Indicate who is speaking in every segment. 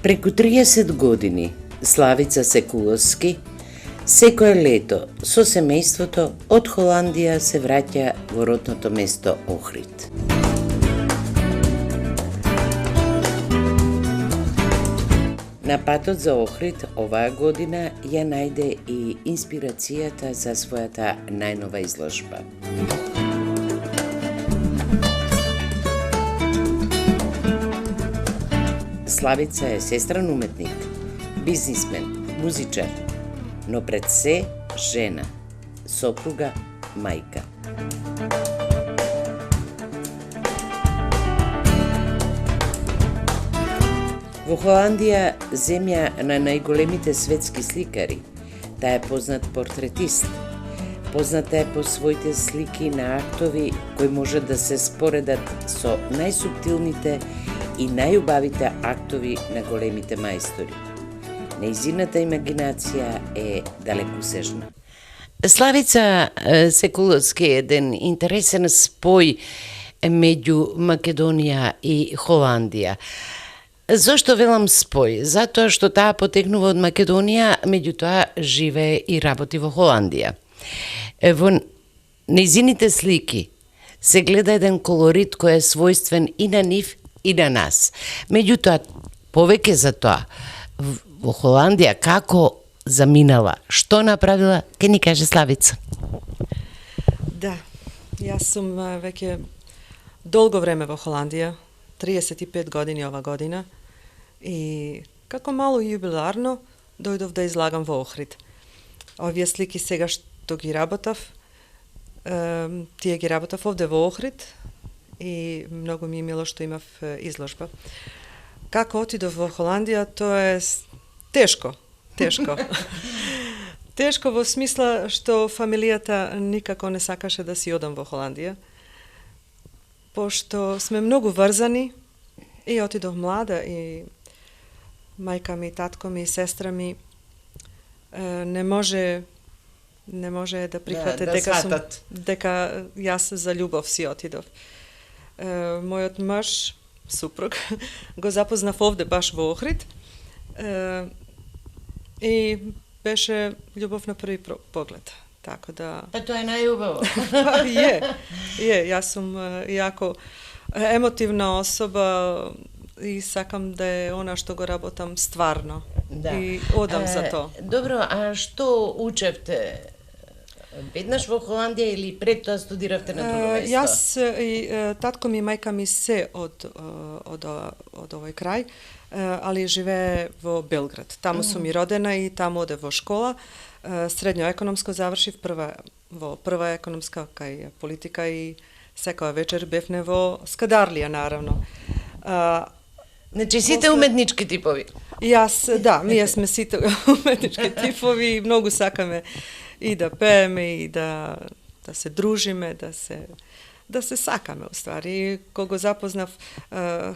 Speaker 1: Преку 30 години Славица Секуловски секое лето со семејството од Холандија се враќа во родното место Охрид. На патот за Охрид оваа година ја најде и инспирацијата за својата најнова изложба. Славица е сестран уметник, бизнисмен, музичар, но пред се жена, сопруга, мајка. Во Холандија, земја на најголемите светски сликари, таа е познат портретист. Позната е по своите слики на актови кои може да се споредат со најсуптилните и најубавите актови на големите мајстори. Нејзината имагинација е далекосежна. Славица Секуловски е еден интересен спој меѓу Македонија и Холандија. Зошто велам спој? Затоа што таа потекнува од Македонија, меѓутоа живее и работи во Холандија. Во нејзините слики се гледа еден колорит кој е својствен и на нив и на нас. Меѓутоа, повеќе за тоа, во Холандија како заминала, што направила, ке ни каже Славица.
Speaker 2: Да, јас сум веќе долго време во Холандија, 35 години ова година, и како мало јубиларно дојдов да излагам во Охрид. Овие слики сега што ги работав, тие ги работав овде во Охрид, и многу ми е мило што имав изложба. Како отидов во Холандија, тоа е тешко. Тешко во смисла што фамилијата никако не сакаше да си одам во Холандија, пошто сме многу врзани и отидов млада и мајка ми, татко ми и сестра ми не може да прихвате дека јас за љубов си отидов. Мојот маж, супруг, го запознав овде баш во Охрид и беше љубов на први поглед. Така да...
Speaker 1: Па тоа е најубаво.
Speaker 2: Јас сум јако емотивна особа и сакам да е она што го работам стварно. Да. И одам за тоа.
Speaker 1: Добро, а што учевте? Веднаш во Холандија или пред тоа студиравте на друго место?
Speaker 2: Јас и татко ми и мајка ми се од овој крај, али живее во Белград. Таму сум и родена и таму оде во школа. Средњо економско завршив, во прва економска кај политика и секоја вечер бевне во Скадарлија, наравно.
Speaker 1: Значи сите уметнички типови?
Speaker 2: Јас, да, ние сме сите уметнички типови и многу сакаме и да пееме и да се дружиме, да се сакаме уствари. Кога запознав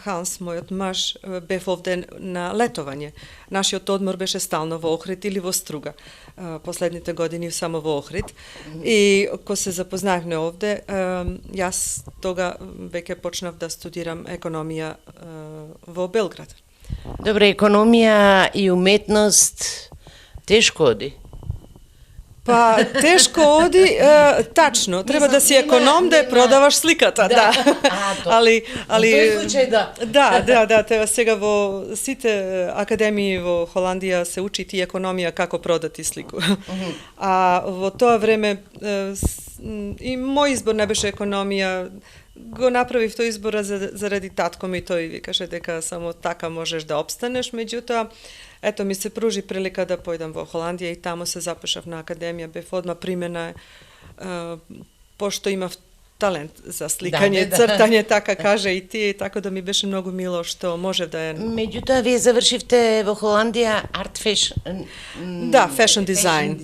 Speaker 2: Ханс, мојот маж, бев овде на летовање. Нашиот одмор беше стално во Охрид или во Струга. Последните години само во Охрид. И кога се запознавме овде, јас тога веќе почнав да студирам економија во Белград.
Speaker 1: Добре, економија и уметност тешко оди?
Speaker 2: Па, тешко оди, тачно. Треба да си економ да ја продаваш сликата, да. Али
Speaker 1: во тој случај да.
Speaker 2: Да, тева сега во сите академии во Холандија се учи ти економија како продати слику. А во тоа време и мој избор не беше економија, го направив тој избор заради татко ми, тој викаше дека само така можеш да опстанеш, меѓутоа ето ми се пружи прилика да појдам во Холандија и таму се запишав на академија, бев одма примена, пошто имав талент за сликање, цртање, така каже и тие, така да ми беше многу мило што можев да е...
Speaker 1: Меѓутоа, вие завршивте во Холандија арт фешн...
Speaker 2: Да, фешн дизајн,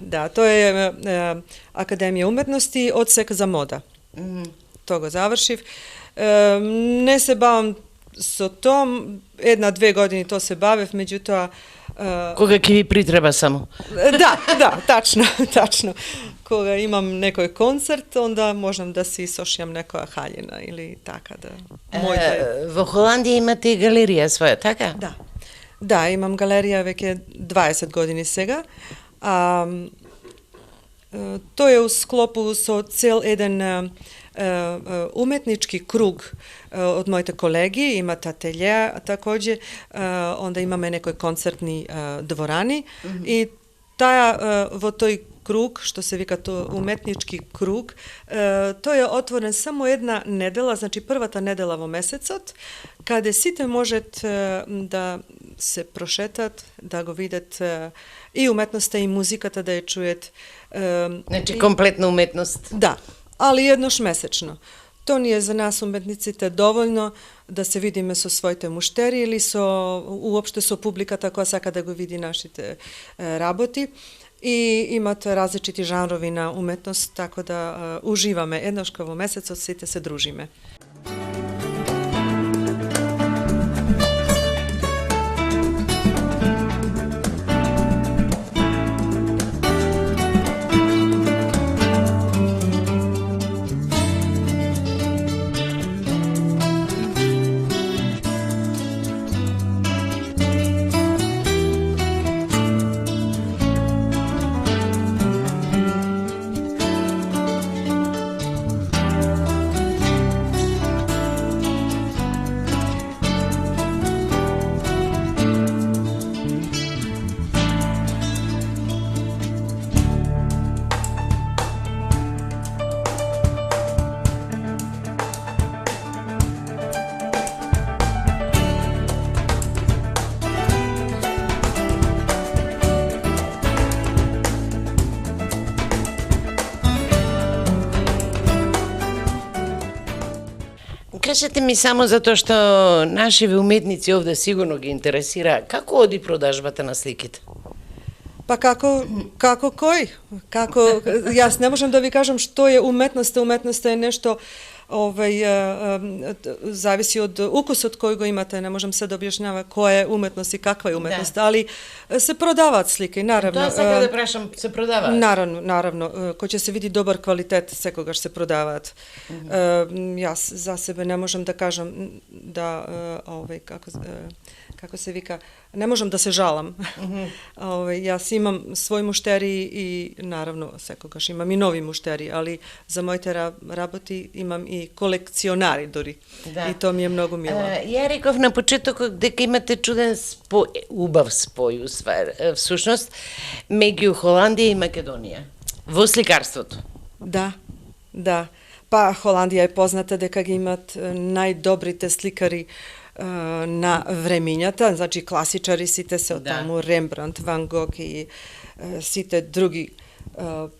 Speaker 2: да. Тоа е Академија уметности, одсек за мода. Тоа го завршив. Не се бавам со тоа, 1-2 години тоа се бавев, меѓутоа
Speaker 1: Кога ќе ви притреба само?
Speaker 2: Да, тачно. Кога имам некој концерт, онда можам да си сошијам некоја хаљина или така да.
Speaker 1: Во Холандија имате галерија своја, така?
Speaker 2: Да. Da, imam galerija veke 20 godini сега. A, to je u sklopu so cel jedan umetnički krug od mojte kolegi, imate atelje takođe, onda imame nekoj koncertni dvorani i taja vo toj krug, što se vika to umetnički krug, to je otvoren samo jedna nedela, znači prva ta nedela vo mesecot, kada site možete da se prošetat, da go videt i umetnosta i muzikata da je čujet.
Speaker 1: Znači kompletna umetnost.
Speaker 2: Da, ali jednoš mesečno. To nije za nas umetnicite dovoljno da se vidime so svojte mušteri ili uopšte so publikata koja saka da go vidi našite raboti. I imate različiti žanrovi na umetnost, tako da uživame jednoškovo meseco, site se družime.
Speaker 1: Кажете ми само затоа што нашиве уметници овде сигурно ги интересира, како оди продажбата на сликите?
Speaker 2: Pa kako koji? Ja ne možem da vi kažem što je umetnost. Umetnost je nešto zavisi od ukusa od kojeg imate. Ne možem sad objašnjavati koja je umetnost i kakva je umetnost, ali se prodavac slike, naravno.
Speaker 1: To sada da prašam, se prodavac?
Speaker 2: Naravno. Ko će se vidi dobar kvalitet sekoga se prodavati. Ja za sebe ne možem da kažem da, kako se vika, ne možem da se žalam. Ja imam svoj mušteri i naravno sekogaš imam i novi mušteri, ali za mojte raboti imam i kolekcionari dori. I to mi je mnogo milo.
Speaker 1: Ja rekов на почетокот дека имате чуден убав спој, всушност, меѓу Холандија и Македонија во сликарството.
Speaker 2: Da. Pa Holandija je poznata дека ги имат најдобрите сликари na vreminjata, znači klasičari site se od tamo Rembrandt, Van Gogh i site drugi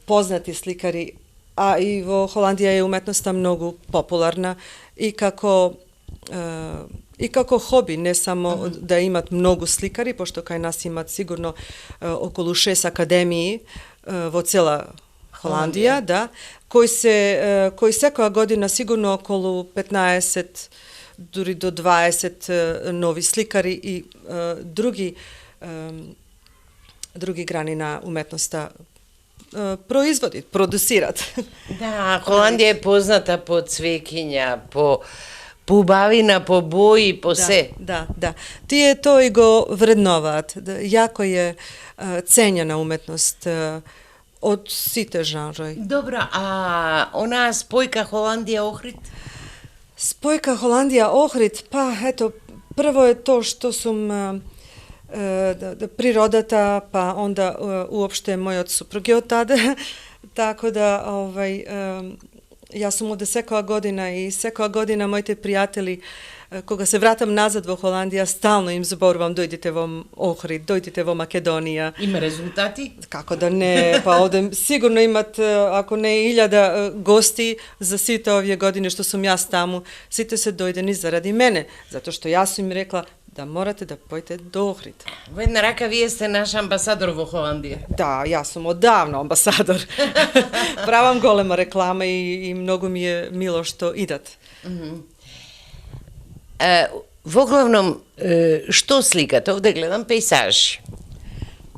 Speaker 2: poznati slikari, a i Holandija je umetnosta mnogo popularna i kako hobi, ne samo da imat mnogo slikari, pošto kaj nas imat sigurno okolo 6 akademiji vo cela Holandija, da, koji svaka godina sigurno okolo 15 duri do 20 novi slikari i drugi grani na umetnosta proizvoditi, producirati.
Speaker 1: Da, Holandija je poznata po cvekinja, po ubavina, po boji, po se.
Speaker 2: Da. Ti je to i go vrednovat. Jako je cenjena umetnost od site žanroj.
Speaker 1: Dobro, a ona spojka Holandija-Ohrid?
Speaker 2: Spojka Holandija-Ohrid, pa eto, prvo je to što sam prirodata, pa onda uopšte moj od supruge od tada, tako da ja sam ovde sekova godina i sekova godina mojte prijatelji koga se vratam nazad vo Holandija, stalno im zaboravam, dojdite vo Ohrid, dojdite vo Makedonija.
Speaker 1: Ima rezultati?
Speaker 2: Kako da ne, pa ovde sigurno imat, ako ne 1000 gosti za site ove godine što sam ja tamo, site se dojdeni zaradi mene, zato što ja sam im rekla da morate da pojete do Ohrid.
Speaker 1: Во една рака вие сте наш амбасадор во Холандија.
Speaker 2: Da, ja sam odavno ambasador. Pravam golema reklama i mnogo mi je milo što idat.
Speaker 1: Воглавном, што сликате? Овде гледам пейзажи.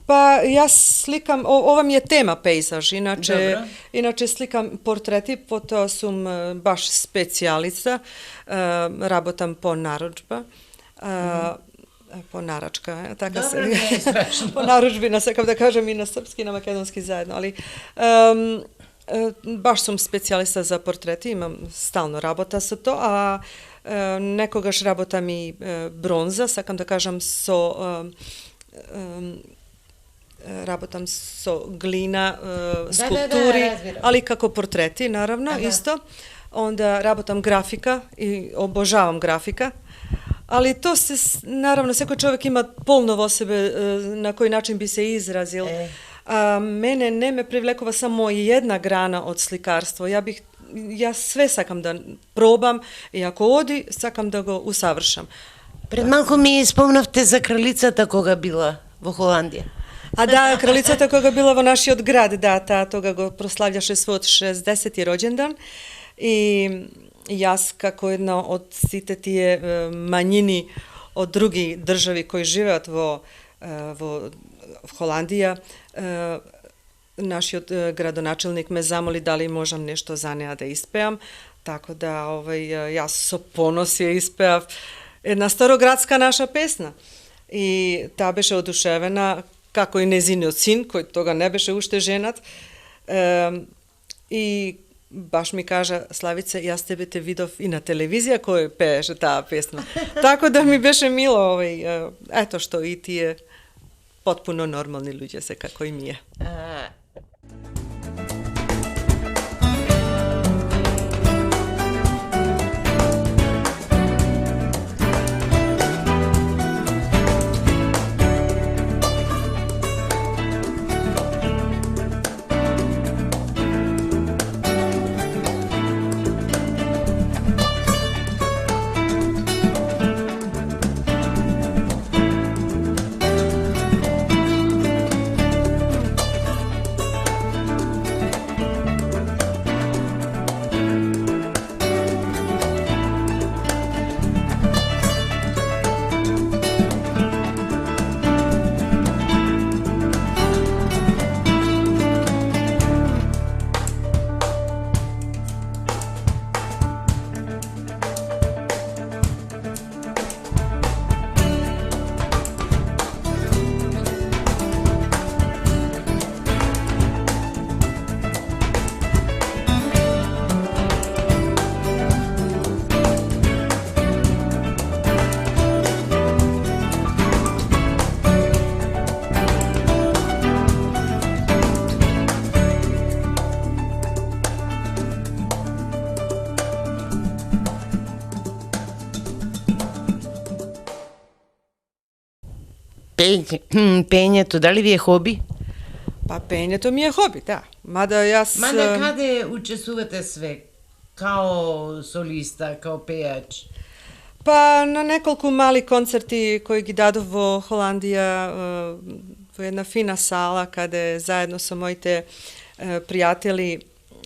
Speaker 2: Pa ja slikam, ova mi je tema pejzaž, inače slikam portreti, po to sam baš specijalista, rabotam po narudžba. po naračka. Така
Speaker 1: Dobro, nije strašno.
Speaker 2: Po naručbina, sakam da kažem i na srpski i na makedonski zajedno, ali baš sam specijalista za portreti, imam stalno rabota sa to, a nekogaš rabota mi bronza, sakam da kažem rabotam so glina, skulpturi, ali kako portreti, naravno, isto. Onda rabotam grafika i obožavam grafika. Ali to se, naravno, svako čovjek ima polno sebe na koji način bi se izrazil. A mene ne me privlekova samo jedna grana od slikarstva. Ja sve sakam da probam i ako odi, sakam da go usavršam.
Speaker 1: Pred malko mi spomnavte za kralicata koga bila vo Holandiji.
Speaker 2: A da, kralicata koga bila vo naši od grad, da, toga go proslavljaše svoj 60. rođendan. I jas kako jedna od tije manjini od drugih državi koji žive vo Holandija, naši gradonačelnik me zamoli da li možem nešto za neja da ispevam, tako da ja so ponosio ispeav jedna starogradska naša pesna. I ta beše oduševena, kako i nezinio sin, koji toga ne beše ušte ženat. I baš mi kaže, Slavice, ja s tebe te vidov i na televizija koja peše ta pesma. Tako da mi beše milo, eto što i ti je potpuno normalni ljudje se kako i mi je.
Speaker 1: Penje, da li vi je hobi?
Speaker 2: Pa penje, to mi je hobi, da. Mada
Speaker 1: kade učestvujete sve? Kao solista, kao pejač?
Speaker 2: Pa na nekoliko mali koncerti koji gi dadu vo Holandija, jedna fina sala kada zajedno sa mojite prijatelji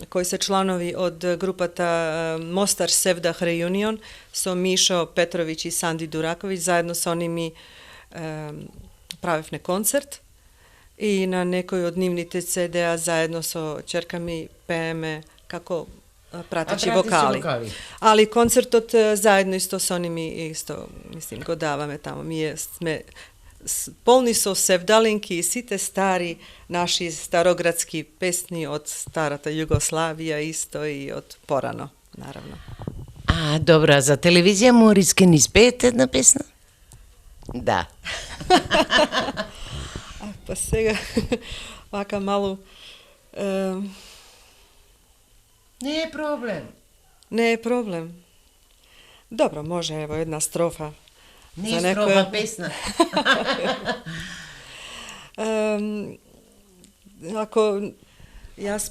Speaker 2: koji se članovi od grupata Mostar Sevdah Reunion, so Mišo Petrović i Sandi Duraković, zajedno sa onimi pravivne koncert i na nekoj od dnevnite CD-a zajedno so čerkami pejeme kako prateći vokali. Ali koncert od zajedno isto sa onimi isto, mislim, go davame tamo. Sme polni so sevdalinki i site stari naši starogradski pesni od starata Jugoslavija isto i od porano, naravno.
Speaker 1: A, dobro, za televizija Morijske ni spete jedna pesna? Da.
Speaker 2: Pa сега, ovaka malu...
Speaker 1: Ne je problem.
Speaker 2: Ne je problem. Dobro, može, evo, jedna strofa.
Speaker 1: Nije strofa pesna.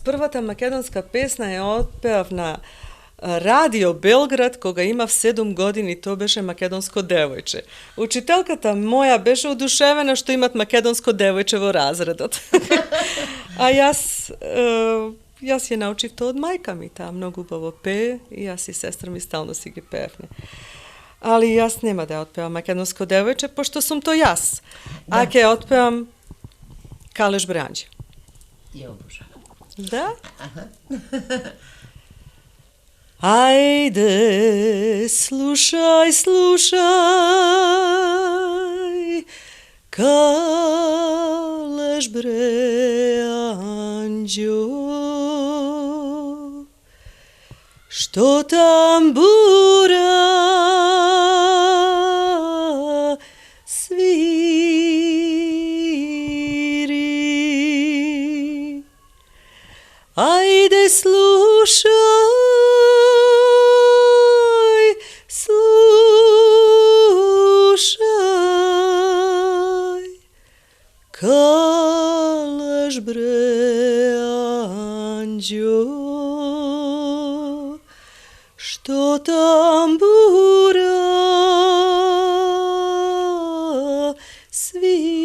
Speaker 2: Prvata makedonska pesna je otpevav na Radio Belgrad, koga ima 7 godini, to beše makedonsko devojče. Učiteljkata moja beše oduševena što imat makedonsko devojče vo razredot. A jas je naučiv to od majka mi, ta mnogo ubavo peje i jas i sestra mi stalno si gi pevne. Ali jas nema da ja otpevam makedonsko devojče, pošto sam to jas. Ako je otpevam Kaleš Branđe.
Speaker 1: Je obožavam.
Speaker 2: Da? Aha. Ajde, slušaj, slušaj, Kalež bre anđeo, što tambura sviri. Ajde slušaj, slušaj, kalež bre anđeo, što tambura sviri.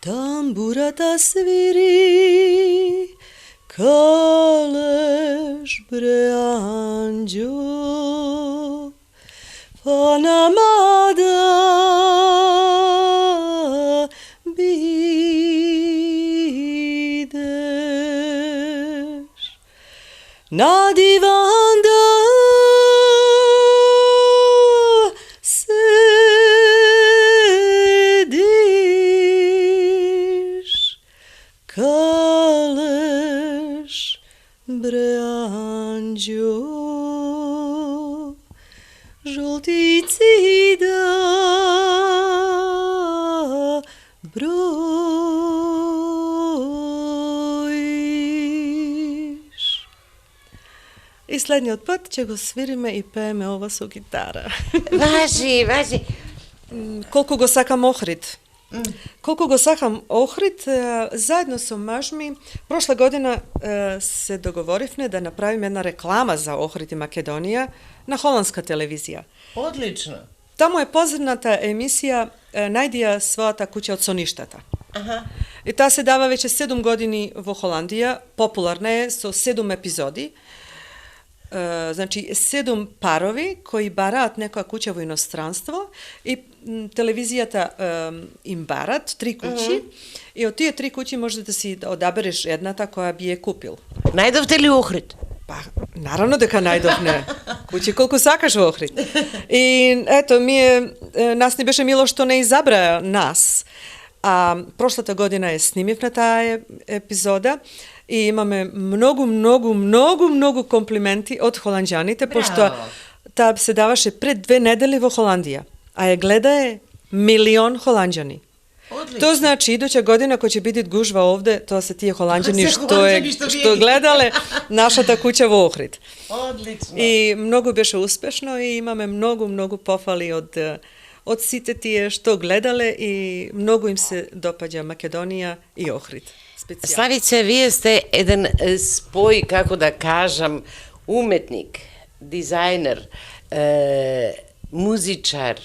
Speaker 2: Tambura ta sviri, kalež bre anđeo, pa namada bideš na divanda sediš, kalež bre anđeo, žoltici da brojiš. I slednji otpad će go svirime i peme ova su gitara.
Speaker 1: Važi.
Speaker 2: Koliko go sakam ohrid. Koliko go sakam ohrid, zajedno sa mažmi, prošle godine se dogovorivne da napravim jedna reklama za Ohrid i Makedonija na holandska televizija.
Speaker 1: Odlično.
Speaker 2: Tamo je poznata emisija Najdija svata kuća od soništata.
Speaker 1: Aha.
Speaker 2: I ta se dava već 7 godini vo Holandija, popularna je so 7 epizodi. Znači 7 parovi koji barat neka kuća u inostranstvo i televizijata im barat 3 kući i od tije 3 kući možda da si odabereš jednata koja bi je kupil.
Speaker 1: Najdovte li u Ohrid?
Speaker 2: Pa, naravno deka najdovne. Kući koliko sakaš u Ohrid. I eto, nas ne beše milo što ne izabra nas. A prošla ta godina je snimivna ta epizoda i imame mnogo komplimenti od Holandžanite, pošto ta se davaše pred 2 nedelje vo Holandija, a je gledaje 1 milion Holandžani.
Speaker 1: Odlično.
Speaker 2: To znači iduća godina ko će biti gužva ovde, to se tije Holandžani što gledale naša ta kuća vo Ohrid.
Speaker 1: Odlično.
Speaker 2: I mnogo beše uspešno i imame mnogo pohvali od site tije što gledale i mnogo im se dopađa Makedonija i Ohrid. Specijalno.
Speaker 1: Slavice, vi ste jedan spoj, kako da kažem, umetnik, dizajner, muzičar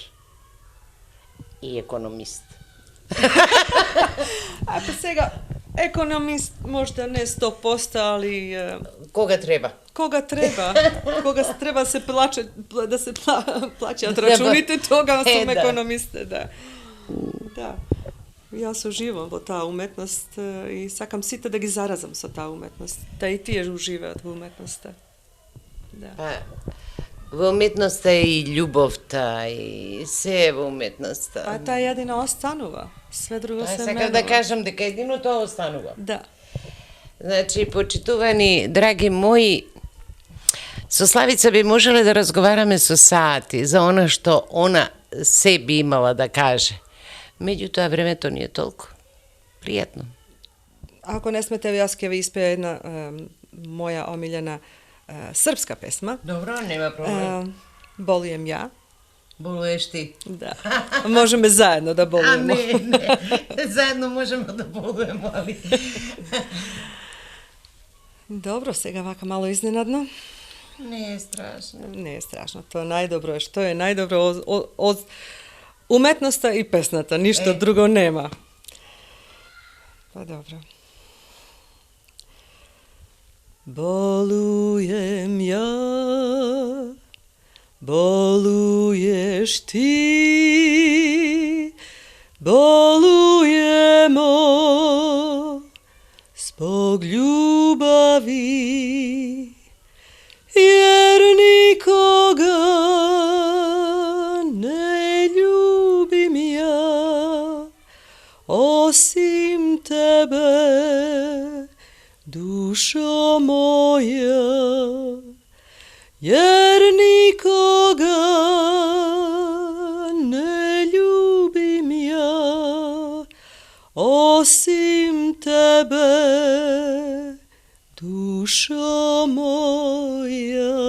Speaker 1: i ekonomist.
Speaker 2: A pa sega, ekonomist možda ne 100%, ali...
Speaker 1: Koga treba?
Speaker 2: Koga treba? Koga treba da se plaća računite, toga sam ekonomiste, da. Da. Ja se uživam vo ta umetnost i sakam sita da gi zarazam sa ta umetnost, da i ti je užive od umetnosti. Da.
Speaker 1: Pa, v umetnosti je i ljubovta i sve v umetnosti.
Speaker 2: Pa ta jedina ostanuva, sve drugo se menova.
Speaker 1: Sakam da kažem deka jedino to ostanuva.
Speaker 2: Da.
Speaker 1: Znači, počituvani, dragi moji, so Slavica bi možele da razgovarame so sati za ono što ona sebi imala da kaže. Međutim, vreme to nije toliko prijetno.
Speaker 2: Ako ne smete, ja skeva ispeja jedna moja omiljena srpska pesma.
Speaker 1: Dobro, nema problem.
Speaker 2: Bolujem ja.
Speaker 1: Boluješ ti.
Speaker 2: Da. Možemo zajedno da bolujemo.
Speaker 1: A ne. Zajedno možemo da bolujemo, ali...
Speaker 2: Dobro, сега ovako malo iznenadno.
Speaker 1: Ne je strašno.
Speaker 2: Ne je strašno. To je najdobro. Što je najdobro od umetnosta i pesnata. Ništa drugo nema. Pa dobro. Bolujem ja, boluješ ti, bolujemo zbog ljubavi, jer nikoga dušo moja, jer nikoga ne ljubim ja, osim tebe, dušo moja.